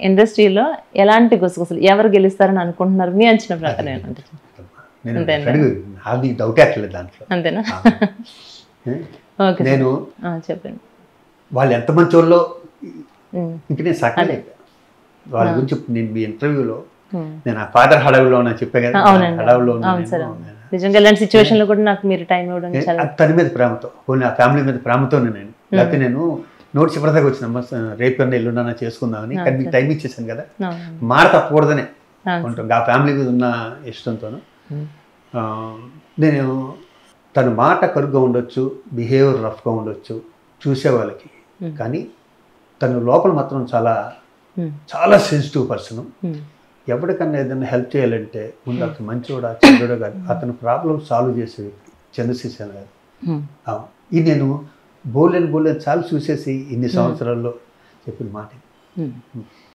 ఇండస్ట్రీలో ఎలాంటి గుసగుసలు ఎవరు గెలుస్తారని అనుకుంటున్నారు మీ అంచనా ప్రకారం ఏమంటే అది డౌటే అట్లేదు దాంట్లో. అంతేనా? ఓకే నేను చెప్పండి. వాళ్ళు ఎంత మంచి వాళ్ళో ఇంక నేను సకలే వాళ్ళ గురించి. నేను మీ ఇంటర్వ్యూలో నేను ఆ ఫాదర్ హడవులో చెప్పా కదా, హడవులో నిజంగా ఇలాంటి సిచ్యువేషన్ లో కూడా నాకు మీరు టైం ఇవ్వడం తన మీద ప్రేమతో, పోనీ ఆ ఫ్యామిలీ మీద ప్రేమతోనే నేను. లేకపోతే నేను నోట్స్ ఇప్పటిదాకా వచ్చినమ్మా రేపన్నా ఎల్లుండన్నా చేసుకుందామని, కానీ మీకు టైం ఇచ్చేసాను కదా, మాట తప్పకూడదనే ఉంటుంది ఆ ఫ్యామిలీ మీద ఉన్న ఇష్టంతోను. నేను తన మాట కరుగ్గా ఉండొచ్చు, బిహేవియర్ రఫ్గా ఉండొచ్చు చూసే వాళ్ళకి, కానీ తను లోపల మాత్రం చాలా చాలా సెన్సిటివ్ పర్సన్. ఎవరికన్నా ఏదైనా హెల్ప్ చేయాలంటే ముందు అతను మంచివాడా చెడ్డోడా కాదు, అతను ప్రాబ్లం సాల్వ్ చేసే చంద్రశేఖర్ గారు. ఇది నేను బోలేని చాలా చూసేసి ఇన్ని సంవత్సరాల్లో చెప్పిన మాట.